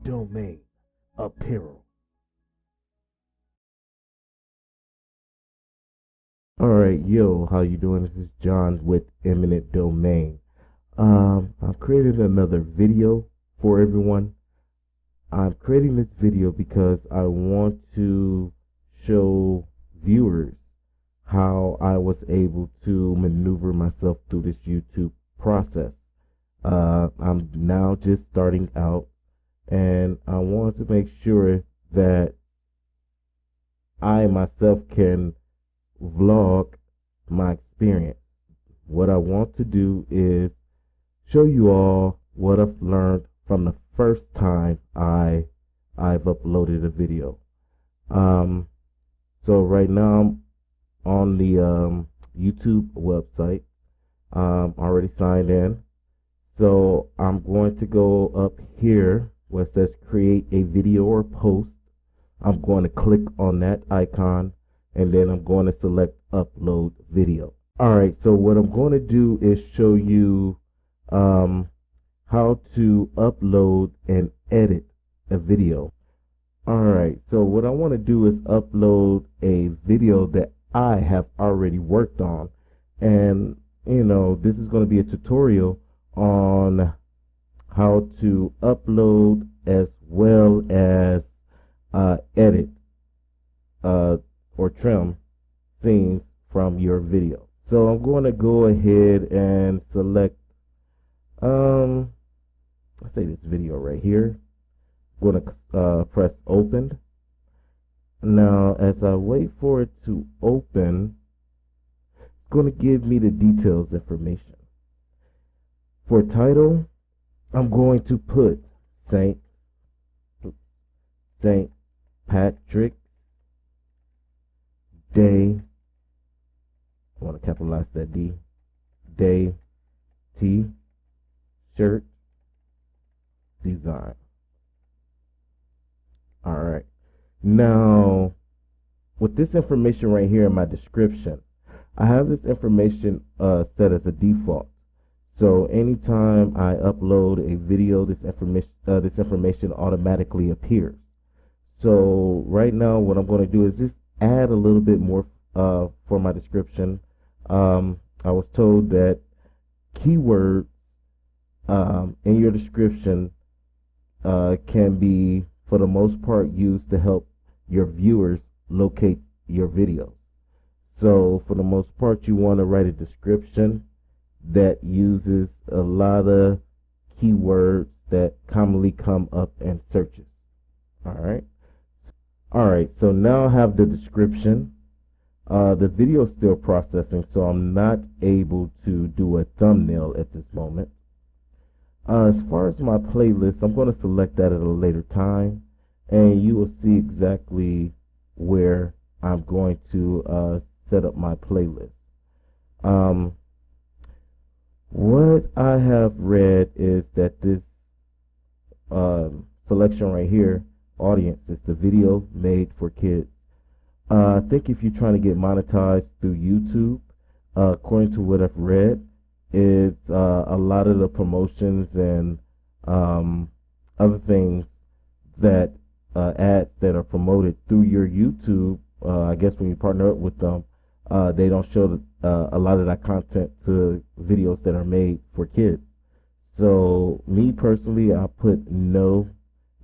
domain apparel. Alright, yo, how you doing? This is John with Eminent Domain. I've created another video for everyone. I'm creating this video because I want to show viewers how I was able to maneuver myself through this YouTube process. I'm now just starting out, and I want to make sure that I myself can vlog my experience. What I want to do is show you all what I've learned from the first time I've uploaded a video. So right now I'm on the YouTube website. Already signed in. So I'm going to go up here where it says create a video or post. I'm going to click on that icon, and then I'm going to select upload video. Alright, so what I'm going to do is show you how to upload and edit a video. Alright, so what I want to do is upload a video that I have already worked on, and this is going to be a tutorial on how to upload as well as edit or trim scenes from your video. So I'm going to go ahead and select let's say this video right here. I'm going to press open. Now as I wait for it to open, it's going to give me the details information. For title, I'm going to put Saint Patrick's Day. I want to capitalize that D. Day T-shirt design. Alright. Now, with this information right here in my description, I have this information set as a default. So anytime I upload a video, this information automatically appears. So right now what I'm going to do is just add a little bit more for my description. I was told that keywords in your description can be, for the most part, used to help your viewers locate your videos. So for the most part, you want to write a description that uses a lot of keywords that commonly come up in searches. Alright, so now I have the description. The video is still processing, so I'm not able to do a thumbnail at this moment. As far as my playlist, I'm going to select that at a later time, and you will see exactly where I'm going to set up my playlist. What I have read is that this selection right here, audience, is the video made for kids. I think if you're trying to get monetized through YouTube, according to what I've read, it's a lot of the promotions and other things that ads that are promoted through your YouTube. I guess when you partner up with them, they don't show a lot of that content to videos that are made for kids. So me personally, I put no.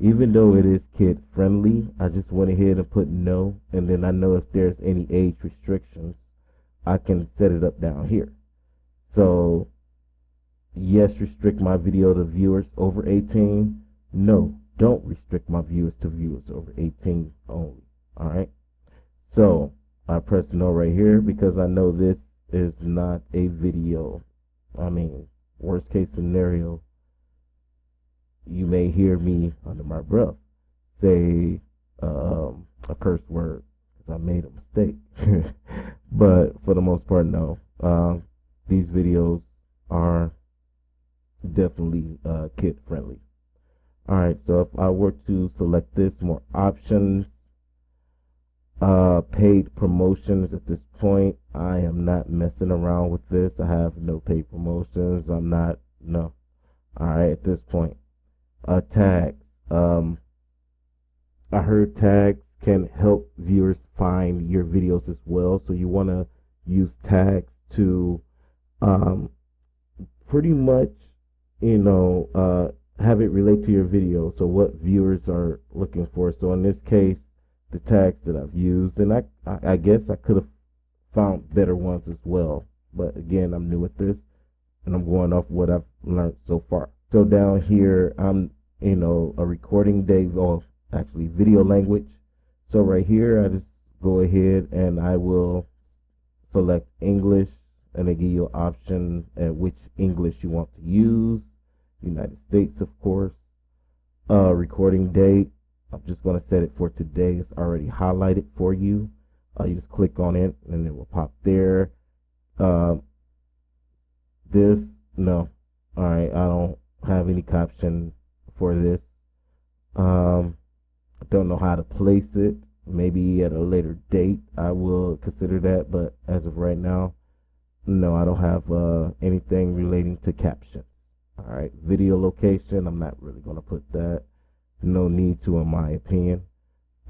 Even though it is kid friendly, I just went ahead and put no, and then I know if there's any age restrictions, I can set it up down here. So yes, restrict my video to viewers over 18. No, don't restrict my viewers to viewers over 18 only. Alright, so I press no right here because I know this is not a video. I mean, worst case scenario, you may hear me under my breath say a curse word because I made a mistake. But for the most part, no. These videos are definitely kid friendly. Alright, so if I were to select this, more options, paid promotions. At this point, I am not messing around with this. I have no paid promotions. I'm not, no. Alright, at this point. Tags. Um, I heard tags can help viewers find your videos as well. So you want to use tags to um, pretty much, have it relate to your video. So what viewers are looking for. So in this case, the tags that I've used, and I guess I could have found better ones as well. But again, I'm new at this, and I'm going off what I've learned so far. So down here, I'm, a recording date, or actually video language. So right here, I just go ahead and I will select English, and they give you an option at which English you want to use. United States, of course. Recording date, I'm just going to set it for today. It's already highlighted for you. You just click on it and it will pop there. Uh, this, no. All right, I don't have any caption for this. I don't know how to place it. Maybe at a later date I will consider that, but as of right now, no, I don't have anything relating to captions. All right, video location, I'm not really going to put that. No need to, in my opinion.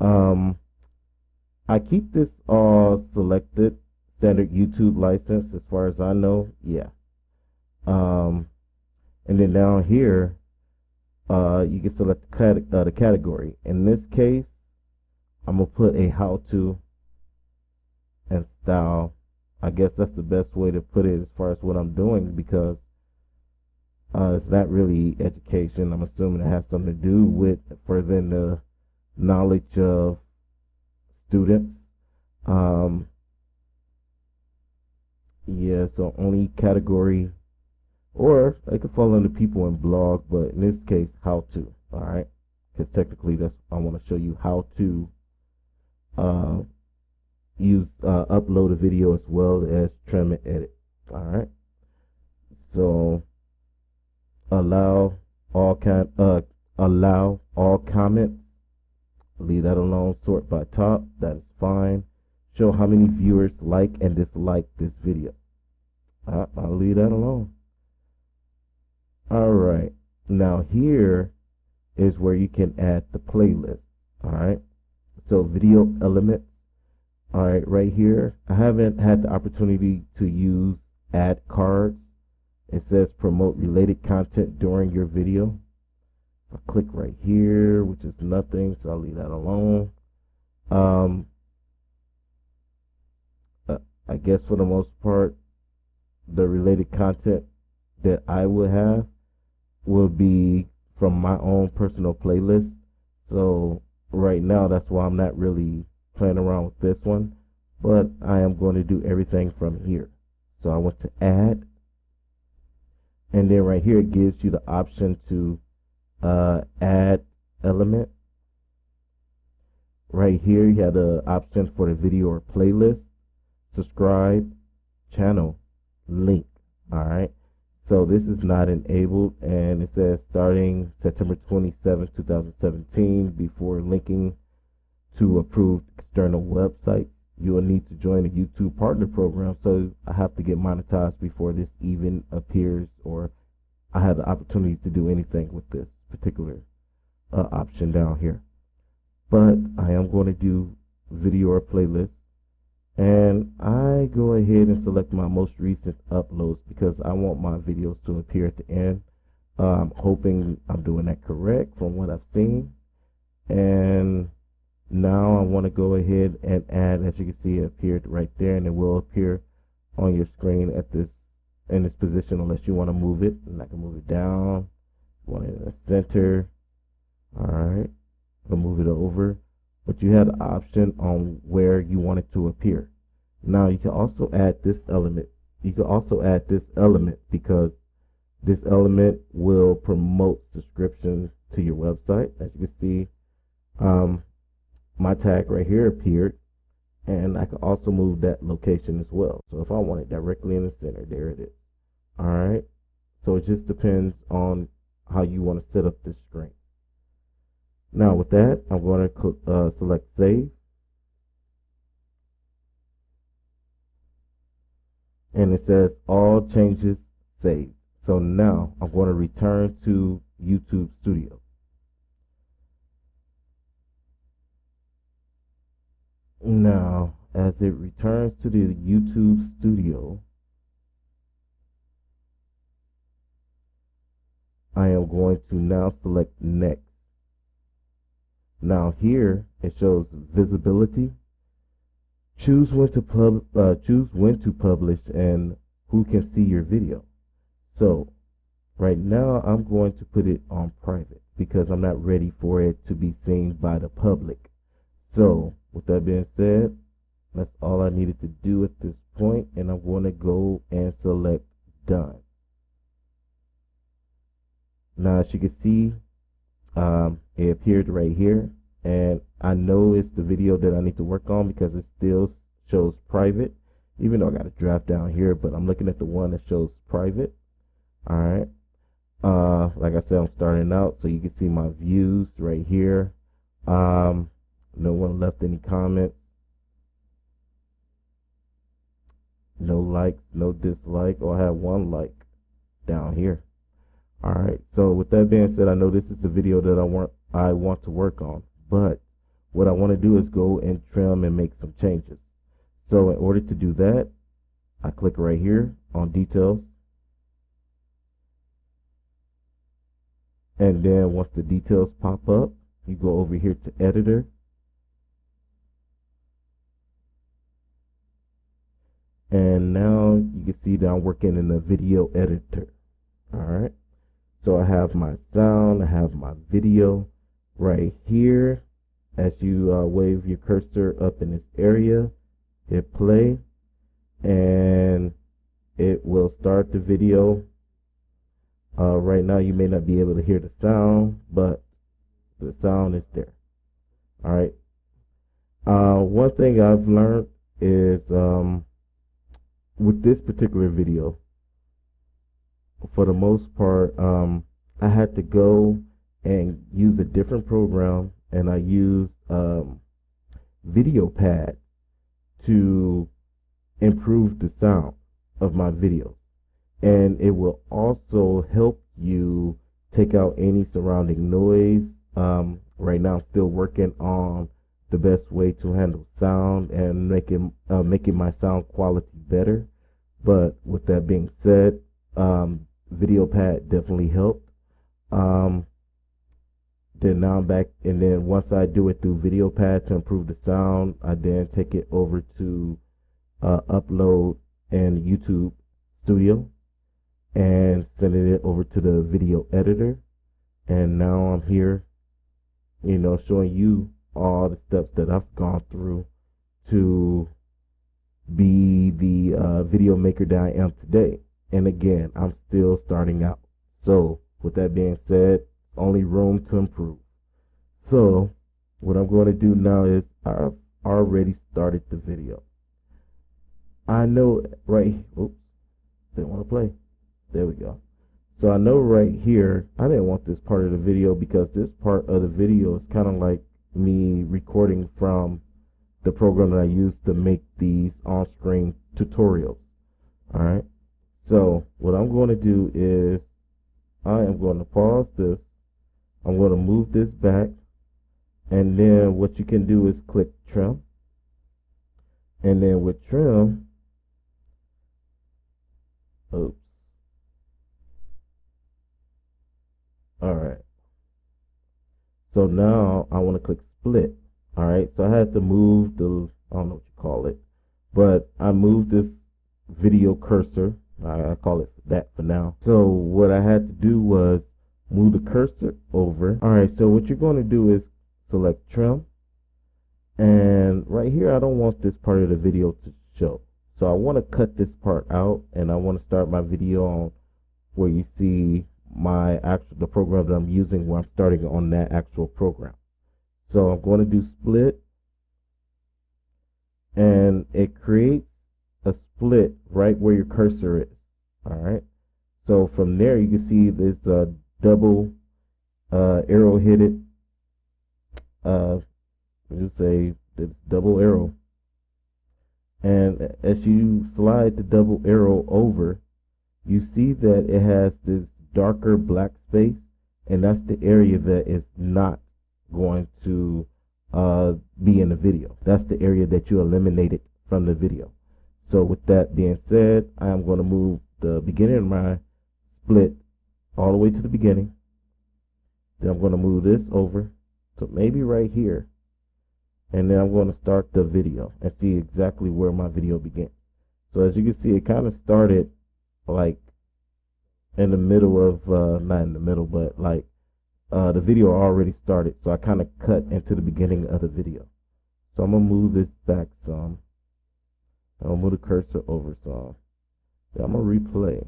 I keep this all selected. Standard YouTube license, as far as I know, yeah. And then down here, you can select the category. In this case, I'm gonna put a how-to and style. I guess that's the best way to put it as far as what I'm doing, because it's not really education. I'm assuming it has something to do with furthering the knowledge of students. Yeah, so only category, or it could fall under people and blog, but in this case, how to. All right, because technically, that's I want to show you how to use upload a video as well as trim and edit. All right, so allow allow all comments. Leave that alone. Sort by top. That is fine. Show how many viewers like and dislike this video. I'll leave that alone. All right. Now here is where you can add the playlist. All right. So video elements. All right. Right here, I haven't had the opportunity to use add cards. It says promote related content during your video. I click right here, which is nothing, so I'll leave that alone. I guess for the most part, the related content that I will have will be from my own personal playlist. So right now, that's why I'm not really playing around with this one, but I am going to do everything from here. So I went to add, and then right here it gives you the option to add element. Right here you have the option for the video or playlist, subscribe, channel, link. All right, so this is not enabled, and it says starting September 27, 2017, before linking to approved external websites, you will need to join the YouTube partner program. So I have to get monetized before this even appears, or I have the opportunity to do anything with this particular option down here. But I am going to do video or playlist, and I go ahead and select my most recent uploads because I want my videos to appear at the end. I'm hoping I'm doing that correct from what I've seen. And now I want to go ahead and add, as you can see, it appeared right there, and it will appear on your screen at this in this position unless you want to move it. And I can move it down, want it in the center. All right, I'll move it over, but you have the option on where you want it to appear. Now you can also add this element. You can also add this element because this element will promote subscriptions to your website. As you can see, my tag right here appeared, and I can also move that location as well. So if I want it directly in the center, there it is. All right, so it just depends on how you want to set up this screen. Now with that, I'm going to select save, and it says all changes saved. So now I'm going to return to YouTube Studio. Now, as it returns to the YouTube studio, I am going to now select next. Now here it shows visibility. Choose when to publish and who can see your video. So right now I'm going to put it on private because I'm not ready for it to be seen by the public. So with that being said, that's all I needed to do at this point, and I'm going to go and select done. Now as you can see, it appeared right here, and I know it's the video that I need to work on because it still shows private, even though I got a draft down here, but I'm looking at the one that shows private. All right. Like I said, I'm starting out, so you can see my views right here. No one left any comments, no likes, no dislike, or I have one like down here. All right, so with that being said, I know this is the video that I want to work on, but what I want to do is go and trim and make some changes. So in order to do that, I click right here on details, and then once the details pop up, you go over here to editor, and now you can see that I'm working in the video editor. All right. So I have my sound, I have my video right here. As you wave your cursor up in this area, hit play, and it will start the video. Right now you may not be able to hear the sound, but the sound is there. All right. One thing I've learned is with this particular video, for the most part, I had to go and use a different program, and I used VideoPad to improve the sound of my videos, and it will also help you take out any surrounding noise. Right now I'm still working on the best way to handle sound and making my sound quality better, but with that being said, VideoPad definitely helped. Then now I'm back, and then once I do it through VideoPad to improve the sound, I then take it over to upload and YouTube Studio and sending it over to the video editor. And now I'm here, showing you all the steps that I've gone through to be the video maker that I am today. And again, I'm still starting out. So with that being said, only room to improve. So what I'm going to do now is I've already started the video. I know oops, didn't want to play. There we go. So I know right here, I didn't want this part of the video because this part of the video is kind of like me recording from the program that I use to make these on-screen tutorials. All right. So what I'm going to do is I am going to pause this. I'm going to move this back, and then what you can do is click trim, and then with trim, oops, all right, so now I want to click split. All right, so I had to move I don't know what you call it, but I moved this video cursor. I call it that for now. So what I had to do was move the cursor over. All right, so what you're going to do is select trim, and right here I don't want this part of the video to show, so I want to cut this part out, and I want to start my video on where you see the program that I'm using, where I'm starting on that actual program. So I'm going to do split, and it creates a split right where your cursor is. All right, so from there you can see this double arrow headed, you say this double arrow, and as you slide the double arrow over, you see that it has this darker black space, and that's the area that is not going to be in the video. That's the area that you eliminated from the video. So with that being said, I am going to move the beginning of my split all the way to the beginning. Then I'm going to move this over to maybe right here. And then I'm going to start the video and see exactly where my video begins. So as you can see, it kind of started like in the middle of, not in the middle, but like the video already started. So I kind of cut into the beginning of the video. So I'm going to move this back some. I'll move the cursor over some. Then I'm going to replay.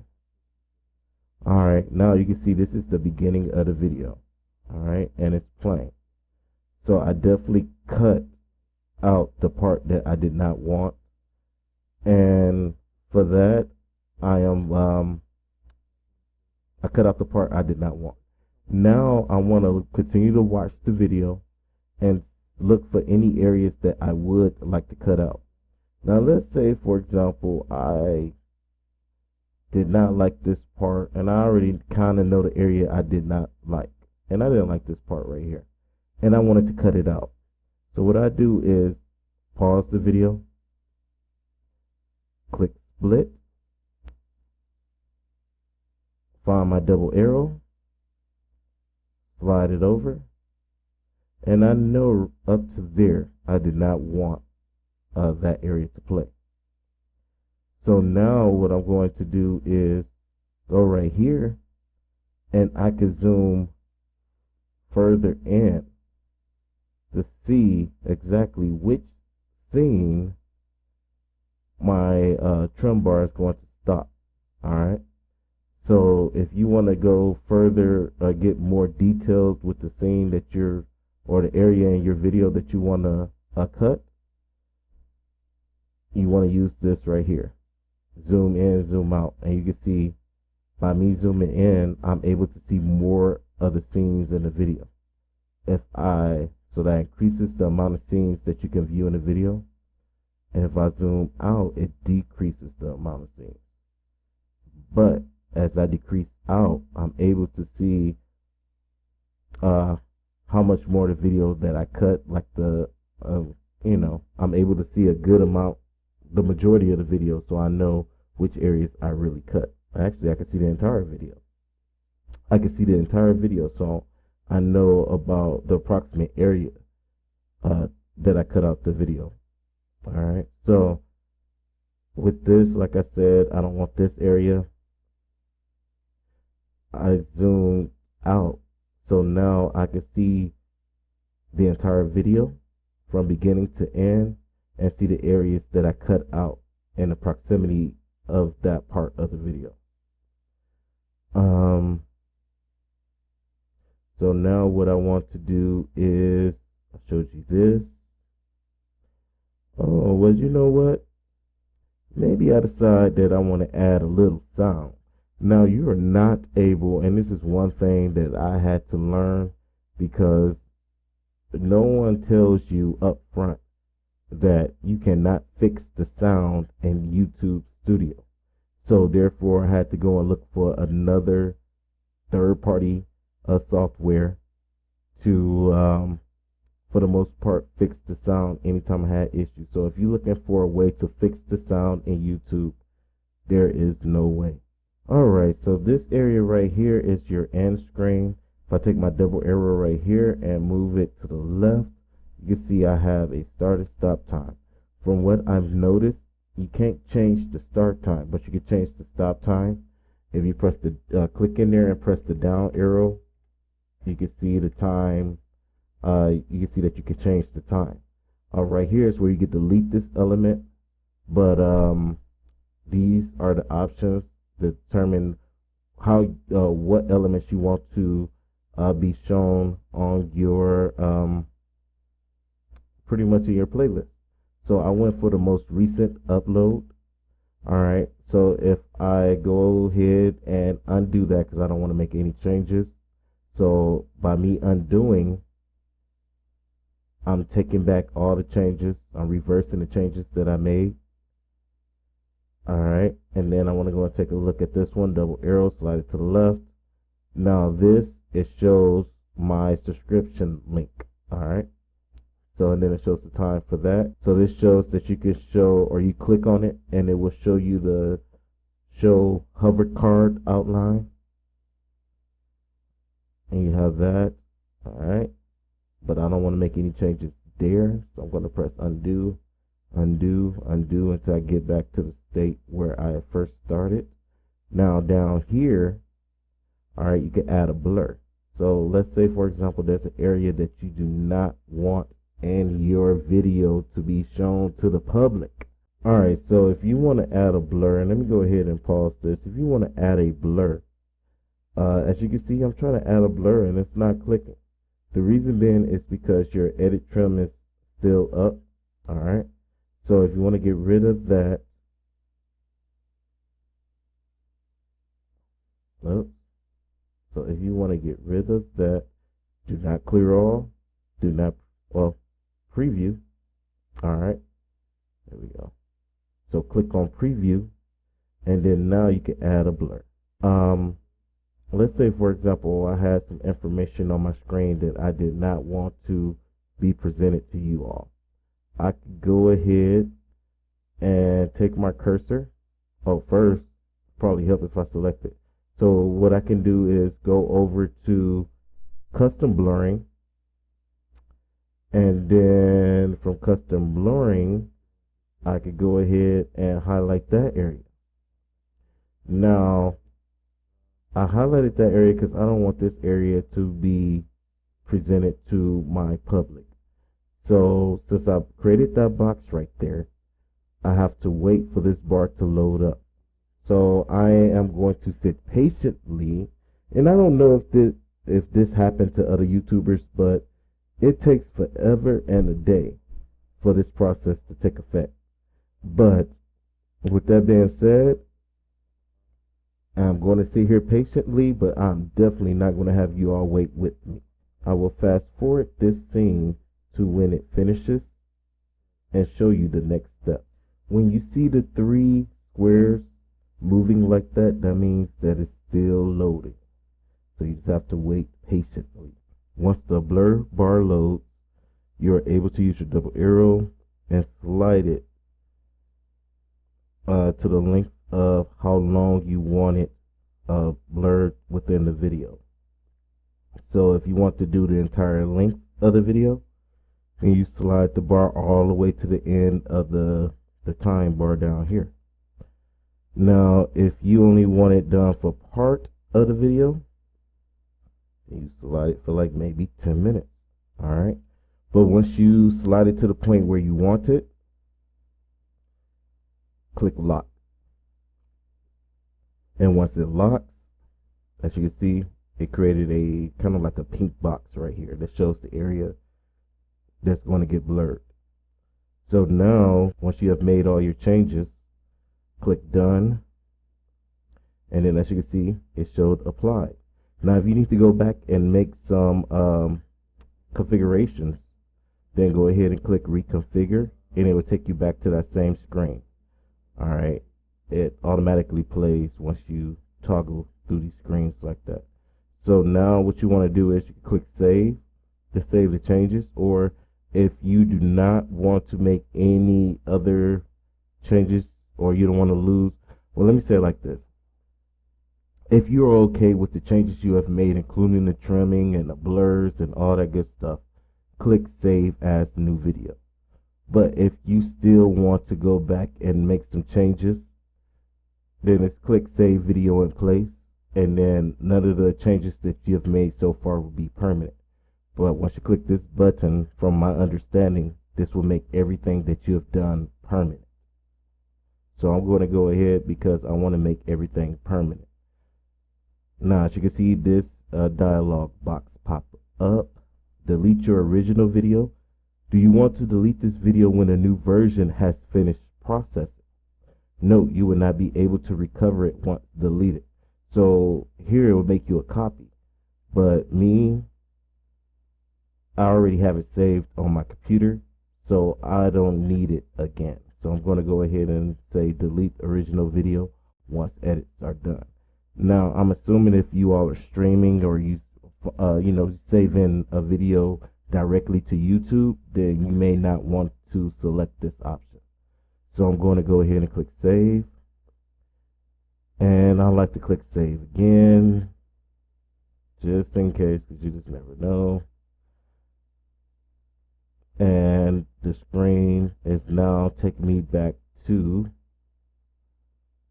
Alright, now you can see this is the beginning of the video. Alright, and it's playing. So I definitely cut out the part that I did not want. And for that, I cut out the part I did not want. Now I want to continue to watch the video and look for any areas that I would like to cut out. Now let's say, for example, I did not like this part, and I already kind of know the area I did not like, and I didn't like this part right here, and I wanted to cut it out. So what I do is pause the video, click split, find my double arrow, slide it over, and I know up to there I did not want that area to play. So now what I'm going to do is go right here, and I can zoom further in to see exactly which scene my trim bar is going to stop. Alright, so if you want to go further, get more details with the scene that you're, or the area in your video that you want to cut, you want to use this right here. Zoom in, zoom out, and you can see by me zooming in, I'm able to see more of the scenes in the video. So that increases the amount of scenes that you can view in the video. And if I zoom out, it decreases the amount of scenes. But as I decrease out, I'm able to see how much more the video that I cut, like I'm able to see a good amount, the majority of the video, so I know which areas I really cut. Actually, I can see the entire video. So I know about the approximate area that I cut out the video. Alright, so with this, like I said, I don't want this area. I zoom out, so now I can see the entire video from beginning to end and see the areas that I cut out in the proximity of that part of the video. So now what I want to do is, I showed you this. Oh, well, you know what? Maybe I decide that I want to add a little sound. Now, you are not able, and this is one thing that I had to learn, because no one tells you up front that you cannot fix the sound in YouTube Studio. So therefore, I had to go and look for another third-party software to, for the most part, fix the sound anytime I had issues. So if you're looking for a way to fix the sound in YouTube, there is no way. Alright, so this area right here is your end screen. If I take my double arrow right here and move it to the left, you can see I have a start and stop time. From what I've noticed, you can't change the start time, but you can change the stop time. If you press the click in there and press the down arrow, you can see the time. You can see that you can change the time. Right here is where you can delete this element, but these are the options that determine how what elements you want to be shown on your pretty much in your playlist. So I went for the most recent upload. Alright, so if I go ahead and undo that, because I don't want to make any changes, so by me undoing, I'm taking back all the changes. I'm reversing the changes that I made. Alright, and then I want to go and take a look at this one. Double arrow, slide it to the left. Now this, it shows my subscription link. Alright, So, and then it shows the time for that. So this shows that you can show, or you click on it and it will show you the show hover card outline. And you have that. All right. But I don't want to make any changes there. So I'm going to press undo, undo, undo until I get back to the state where I first started. Now down here, all right, you can add a blur. So let's say, for example, there's an area that you do not want in your video to be shown to the public. All right, so if you want to add a blur, and let me go ahead and pause this. If you want to add a blur, as you can see, I'm trying to add a blur and it's not clicking. The reason being is because your edit trim is still up. All right, so if you want to get rid of that, oops. So if you want to get rid of that, do not clear all, do not, well, preview. All right, there we go. So click on preview, and then now you can add a blur. Let's say, for example, I had some information on my screen that I did not want to be presented to you all. I could go ahead and take my cursor. Oh, first, probably help if I select it. So what I can do is go over to custom blurring, and then from custom blurring, I could go ahead and highlight that area. Now, I highlighted that area because I don't want this area to be presented to my public. So since I've created that box right there, I have to wait for this bar to load up. So I am going to sit patiently, and I don't know if this happened to other YouTubers, but it takes forever and a day for this process to take effect. But with that being said, I'm going to sit here patiently, but I'm definitely not going to have you all wait with me. I will fast forward this scene to when it finishes and show you the next step. When you see the 3 squares moving like that, that means that it's still loading. So you just have to wait patiently. Once the blur bar loads, you're able to use your double arrow and slide it to the length of how long you want it blurred within the video. So if you want to do the entire length of the video, then you slide the bar all the way to the end of the time bar down here. Now, if you only want it done for part of the video, you slide it for like maybe 10 minutes. All right. But once you slide it to the point where you want it, click lock. And once it locks, as you can see, it created a kind of like a pink box right here that shows the area that's going to get blurred. So now, once you have made all your changes, click done. And then as you can see, it showed applied. Now, if you need to go back and make some configurations, then go ahead and click reconfigure, and it will take you back to that same screen. All right. It automatically plays once you toggle through these screens like that. So now what you want to do is you click save to save the changes, or if you do not want to make any other changes or you don't want to lose, well, let me say it like this. If you're okay with the changes you have made, including the trimming and the blurs and all that good stuff, click save as new video. But if you still want to go back and make some changes, then it's click save video in place, and then none of the changes that you have made so far will be permanent. But once you click this button, from my understanding, this will make everything that you have done permanent. So I'm going to go ahead because I want to make everything permanent. Now, as you can see, this dialog box pop up. Delete your original video. Do you want to delete this video when a new version has finished processing? Note, you will not be able to recover it once deleted. So here it will make you a copy. But me, I already have it saved on my computer, so I don't need it again. So I'm going to go ahead and say delete original video once edits are done. Now, I'm assuming if you all are streaming or you saving a video directly to YouTube, then you may not want to select this option. So I'm going to go ahead and click save, and I like to click save again, just in case, because you just never know. And the screen is now taking me back to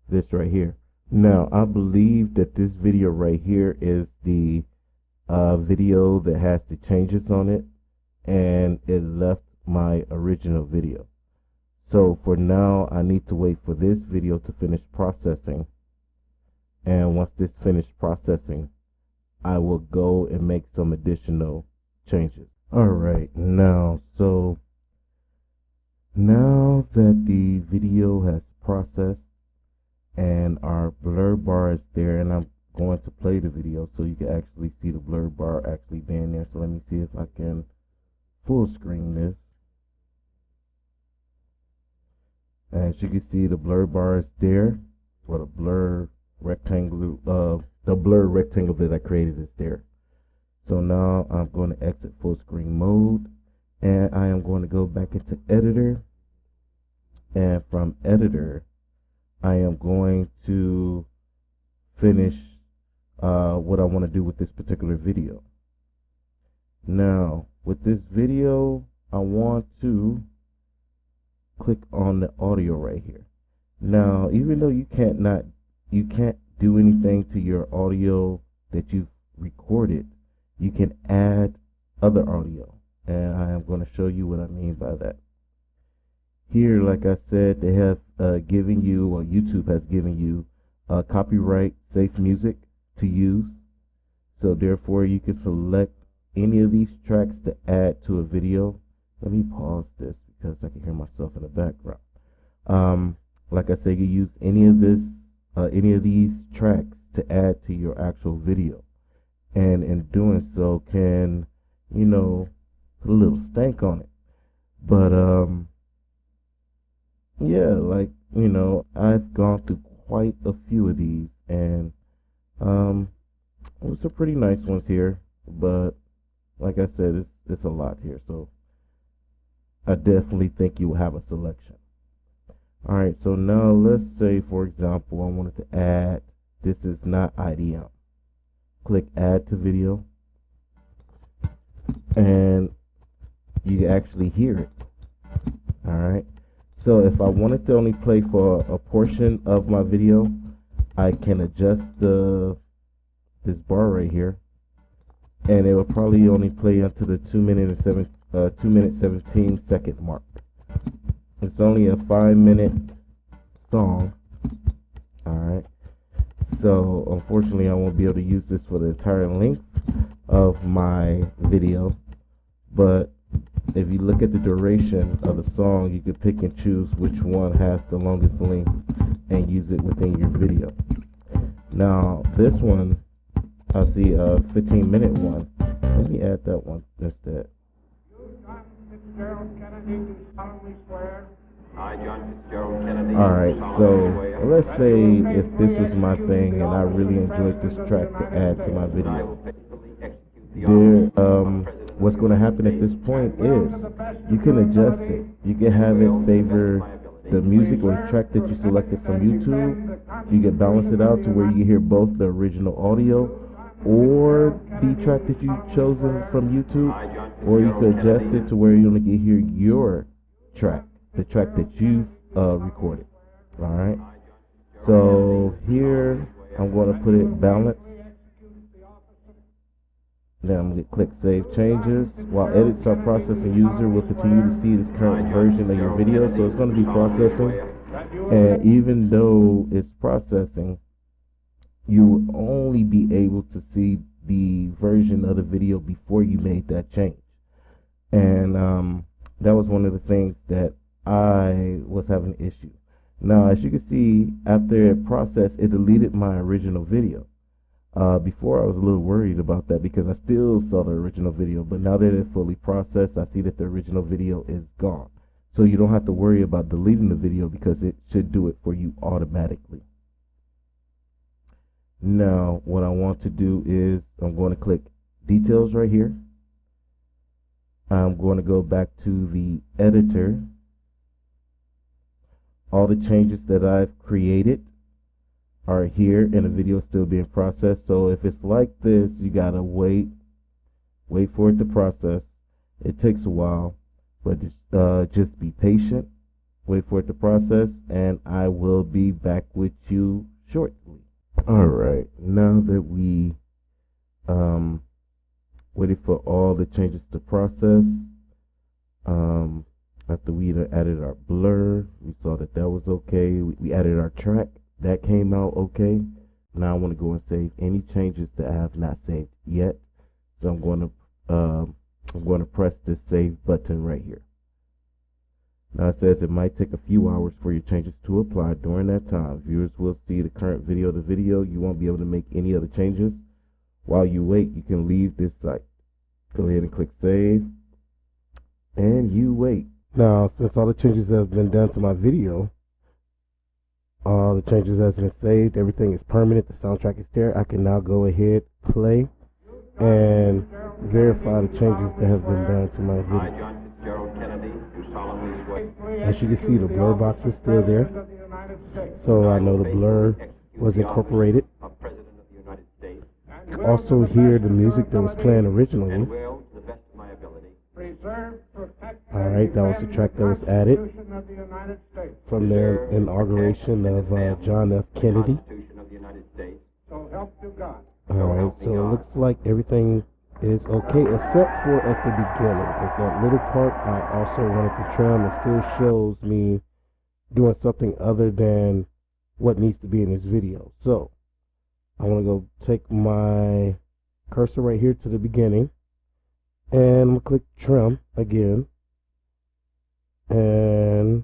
this right here. Now, I believe that this video right here is the video that has the changes on it, and it left my original video. So for now, I need to wait for this video to finish processing, and once this finished processing, I will go and make some additional changes. Alright, now that the video has processed and our blur bar is there, and I'm going to play the video so you can actually see the blur bar actually being there. So let me see if I can full screen this. As you can see, the blur bar is there, or the blur rectangle that I created is there. So now I'm going to exit full screen mode, and I am going to go back into editor, and from editor I am going to finish what I want to do with this particular video. Now with this video, I want to click on the audio right here. Now, even though you can't do anything to your audio that you've recorded, you can add other audio, and I am going to show you what I mean by that. Here, like I said, they have given you, or YouTube has given you, copyright safe music to use. So therefore, you can select any of these tracks to add to a video. Let me pause this because I can hear myself in the background. Like I said, you use any of these tracks to add to your actual video, and in doing so can, you know, put a little stank on it. But yeah, like, you know, I've gone through quite a few of these, and there's some pretty nice ones here, but like I said, it's a lot here, so I definitely think you will have a selection. Alright, so now let's say, for example, I wanted to add, this is not IDM. Click add to video, and you can actually hear it. Alright, so if I wanted to only play for a portion of my video, I can adjust this bar right here, and it will probably only play until the 2 minute 17 second mark. It's only a 5-minute song. Alright, so unfortunately I won't be able to use this for the entire length of my video, but if you look at the duration of the song, you can pick and choose which one has the longest length and use it within your video. Now this one, I see a 15-minute one. Let me add that one instead. Alright, so let's say if this was my thing and I really enjoyed this track to add to my video, what's going to happen at this point is you can adjust it. You can have it favor the music or the track that you selected from YouTube. You can balance it out to where you hear both the original audio or the track that you've chosen from YouTube, or you could adjust it to where you only can hear your track, the track that you've recorded. Alright, so here I'm going to put it balanced. Then I'm going to click save changes. While edits are processing, user will continue to see this current version of your video. So it's going to be processing, and even though it's processing, you will only be able to see the version of the video before you made that change. And that was one of the things that I was having an issue. Now, as you can see, after it processed, it deleted my original video. Before I was a little worried about that because I still saw the original video, but now that it's fully processed, I see that the original video is gone. So you don't have to worry about deleting the video because it should do it for you automatically. Now, what I want to do is I'm going to click details right here, I'm going to go back to the editor. All the changes that I've created are here, and the video is still being processed. So if it's like this, you gotta wait for it to process. It takes a while, but just be patient, wait for it to process, and I will be back with you shortly. Alright, now that we waited for all the changes to process, after we added our blur, we saw that was okay. We added our track, that came out okay. Now I want to go and save any changes that I have not saved yet. So I'm going to press this save button right here. Now it says it might take a few hours for your changes to apply. During that time, viewers will see the current video. You won't be able to make any other changes. While you wait, you can leave this site. Go ahead and click save, and you wait. Now, since all the changes have been done to my video, all the changes have been saved, everything is permanent, the soundtrack is there, I can now go ahead, play, and verify the changes that have been done to my video. As you can see, the blur box is still there, so I know the blur was incorporated. You can also hear the music that was playing originally. Alright, that was the track that was added from the inauguration of John F. Kennedy. Alright, so it looks like everything is okay except for at the beginning, because that little part I also wanted to trim. It still shows me doing something other than what needs to be in this video. So I want to go take my cursor right here to the beginning, and I'm going to click trim again, and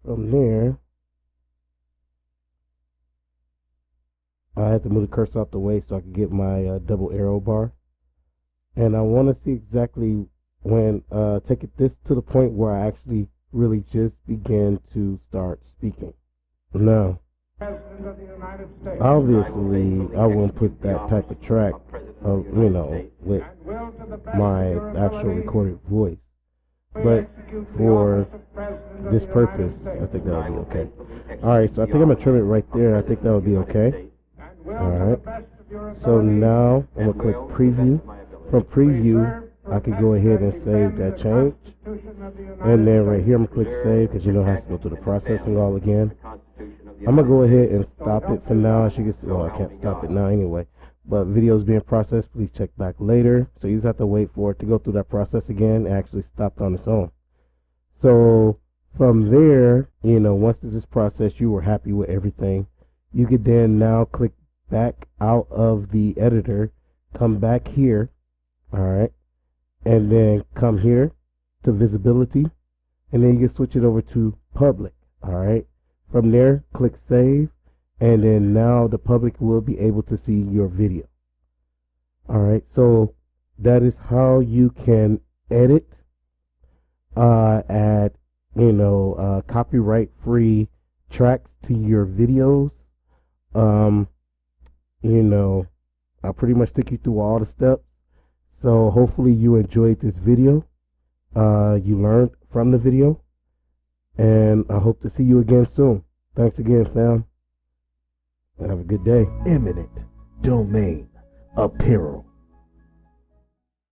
from there I have to move the cursor out the way so I can get my double arrow bar, and I want to see exactly when take it this to the point where I actually really just begin to start speaking. Now obviously I won't put that type of track of, with my actual recorded voice, but for this purpose I think that'll be okay. Alright, so I think I'm gonna trim it right there. I think that'll be okay. Alright, so now I'm gonna click preview. From preview I can go ahead and save that change, and then right here I'm gonna click save, because it has to go through the processing all again. I'm gonna go ahead and stop it for now. As you can see, well, I can't stop it now anyway, but videos being processed, please check back later. So you just have to wait for it to go through that process again. It actually stopped on its own. So from there, once this is processed, you were happy with everything, you could then now click back out of the editor, come back here, alright, and then come here to visibility, and then you can switch it over to public. Alright, from there click save, and then now the public will be able to see your video. Alright, so that is how you can edit, add copyright free tracks to your videos. I pretty much took you through all the steps, so hopefully you enjoyed this video, you learned from the video, and I hope to see you again soon. Thanks again, fam, and have a good day. Eminent Domain Apparel.